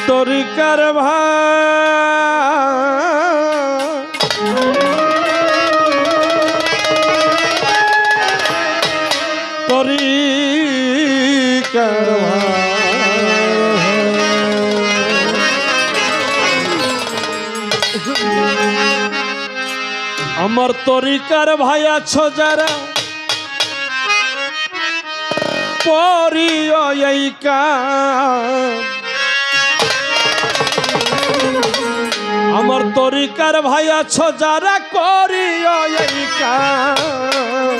তরিকার আমার তরিকার ভাই আছো যারা পরিও এই কাম আমার তরিকার ভাই আছো যারা করিও এই কাম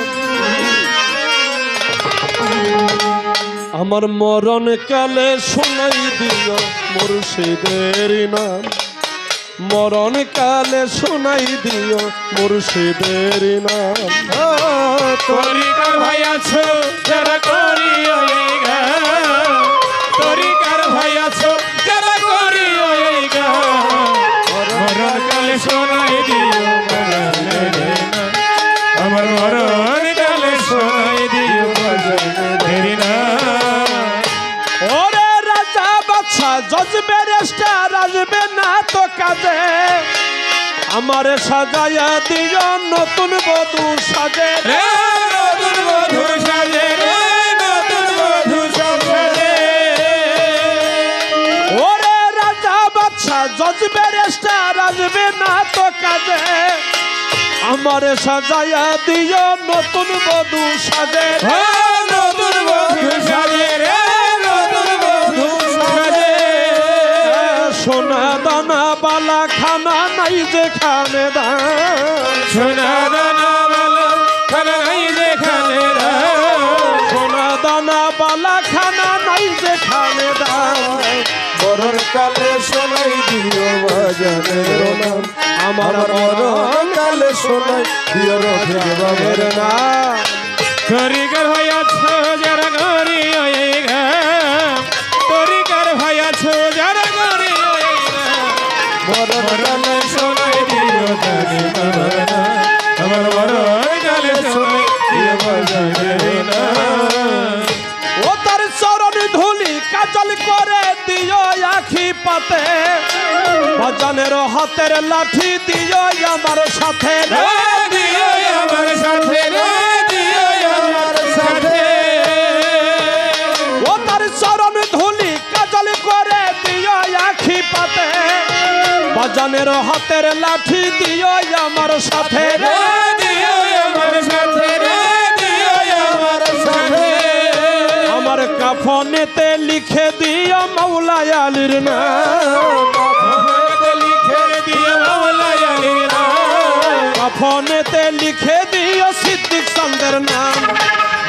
আমার মরণ কালে শোনাই দিও মুর্শিদের নাম মরণ কালে শোনাই দিও মুর্শিদের নাম তরিকার ভাই আছো যারা করিও এই গান তরিকার ভাই আছো যারা করিও এই গান মরণ কালে শোনাই দিও আমার মরণ কালে শোনাই দিও ভজনের নাম ওরে রাজা বাদশা জজ ব্যারিস্টার আসবে না তো কাজে আমারে সাজায়া দিও নতুন বধূ সাজে নতুন বধূ সাজে নতুন বধূ সাজে ওরে রাজা বাদশা জজ ব্যারিস্টার আসবে না তো কাজে আমারে সাজায়া দিও নতুন বধূ সাজে নতুন বধূ সাজে নতুন বধূ সাজে সোনা দানা বালা খানা নাই যেখানে দান সোনা দানা বালা খানা নাই যেখানে সোনা দানা বালা খানা নাই যেখানে দান মরণ কালে শোনাই দিও ভজনের নাম আমার মরণ কালে শোনাই দিও রফিক বাবার নাম তরিকার ভাই আছো যারা করিও এই গান তরিকার ভাই আছো যারা করিও এই গান মরণ কালে শোনাই দিও জানি বাবার নাম আমার মরণ কালে শোনাই দিও ভজনের নাম ও তার চরণ ধুলি কাজল করে দিও আখি পাতে ভজনের হাতের লাঠি দিও আমার সাথে দিও আমার সাথে দিও আমার সাথে ও তার চরণ ধুলি কাজল করে দিও আখি পাতে ভজনের হাতের লাঠি দিও আমার সাথে দিও আমার সাথে দিও আমার সাথে আমার কাফনেতে লিখে দিও মাওলা আলীর নাম লিখে দিও মাওলা আলীর নাম কাফনেতে লিখে দিও সিদ্দিক চন্দের নাম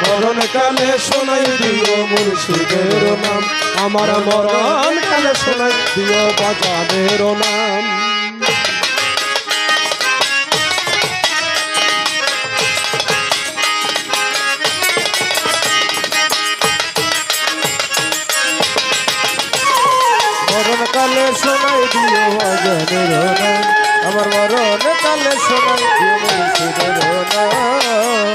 মরণ কালে শোনাই দিও মুর্শিদের নাম আমার মরণ কালে শোনাই দিও বাজানের নাম মরণ কালে শোনাই দিও ভজনের নাম আমার মরণ কালে শোনাই দিও মুর্শিদের নাম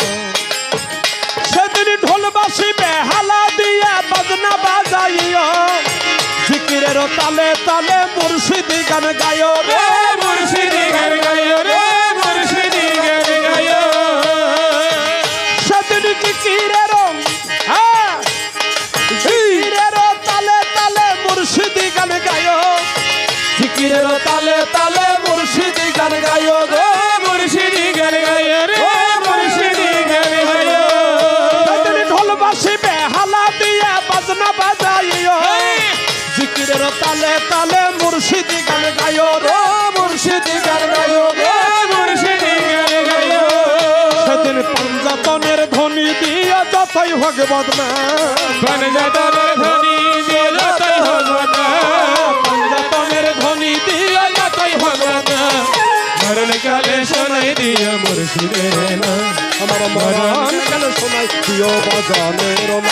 সেদিন ঢোল বাসিবে হালা দিয়া বাজনা বাজাইও জিকিরের তালে তালে মুর্শিদি গান গায়ো রে মুর্শিদি গান গায়ো রে মুর্শিদি গান গায়ো সেদিন জিকিরের জিকিরের তালে তালে মুর্শিদি গান গায়ো জিকিরের তালে তালে মুর্শিদি গান গায়ো গো মুর্শিদি গান গায়ো রে মুর্শিদি গান গায়ো সেদিন ঢোল বাসিবে হালা দিয়া বাজনা বাজাইও জিকিরের তালে তালে মুর্শিদি গান গায়ো রে মুর্শিদি গান গায়ো গো মুর্শিদি গান গায়ো সেদিন পাঞ্জাতনের ধ্বনি দিয়া যতই হোক বদনাম পাঞ্জাতনের ধ্বনি দিয়ে যতই হোক বদনাম পাঞ্জাতনের ধ্বনি দিয়া যতই হোক বদনাম মরণ কালে শোনাই দিও মুর্শিদের নাম আমার মরণ কালে শোনাই দিও বাজানের নাম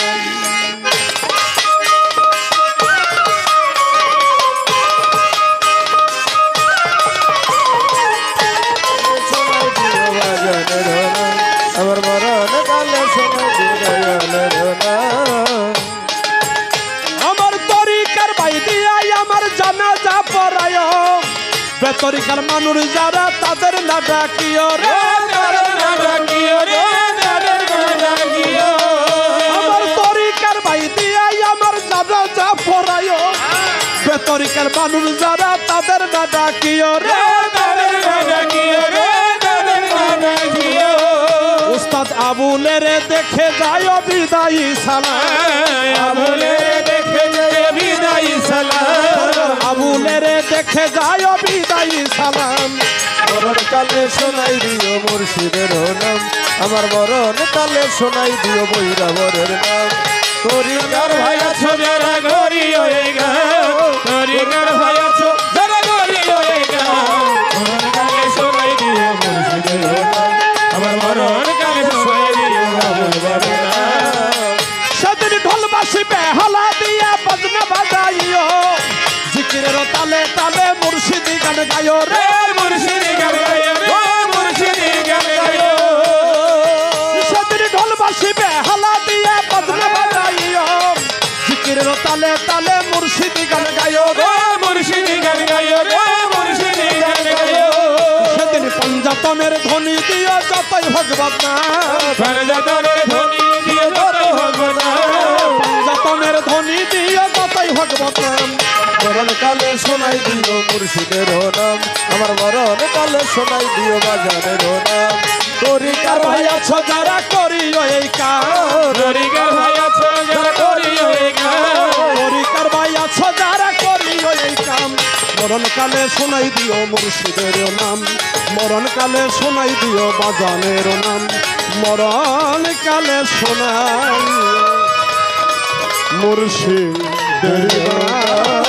আমার মরণ কালে শোনাই দিও আমার তরি জানাজা পড়ায় বেতরিকার মানুষ যারা তাদের না ডাকিও রে আমার তরিকার ভাই দিয়াই আমার জানাজা পড়ায় বেতরিকার মানুষ যারা তাদের না ডাকিও রে উস্তাদ আবুলের দেখে যায় বিদায়ী সালাম আবুলের দেখে বিদায়ী সালাম আবুলের দেখে যায় বিদায়ী সালাম মরণ কালে শোনাই দিও মুর্শিদের নাম আমার মরণ কালে শোনাই দিও বৈরাবরের নাম তরিকার ভাই আছো যারা গরি হয়ে গা তরিকার ভাই আছো যারা গরি হয়ে গা মরণ কালে শোনাই দিও মুর্শিদের নাম আমার মরণ কালে শোনাই দিও বাবার নাম সেদিন ঢোলবাসী বেহালা দিয়া বাজনা বাজাইও জিকিরের তালে তালে মুর্শিদি গান গায়ো রে মুর্শিদি গান গায়ো রে মুর্শিদি গান গায়ো সেদিন ঢোলবাসী বেহালা দিয়া বাজনা বাজাইও জিকিরের তালে তালে মুর্শিদি গান গায়ো রে মুর্শিদি গান গায়ো রে মুর্শিদি গান গায়ো সেদিন পঞ্জাতনের ধ্বনি দিও যতই ভগবত নাম ফরজাতনের ধ্বনি দিয়ে যতই ভগবান পঞ্জাতনের ধ্বনি দিও যতই ভগবত নাম মরণ কালে শোনাই দিও মুর্শিদের নাম আমার মরণ কালে শোনাই দিও বাজানের নাম তরিকার ভাই আছো যারা করিও এই কাম তরিকার ভাই আছো যারা করিও এই গান তরিকার ভাই আছো যারা করিও এই কাম মরণকালে শোনাই দিও মুর্শিদের নাম মরণকালে শোনাই দিও বাজানের নাম মরণকালে শোনাই মুর্শিদের নাম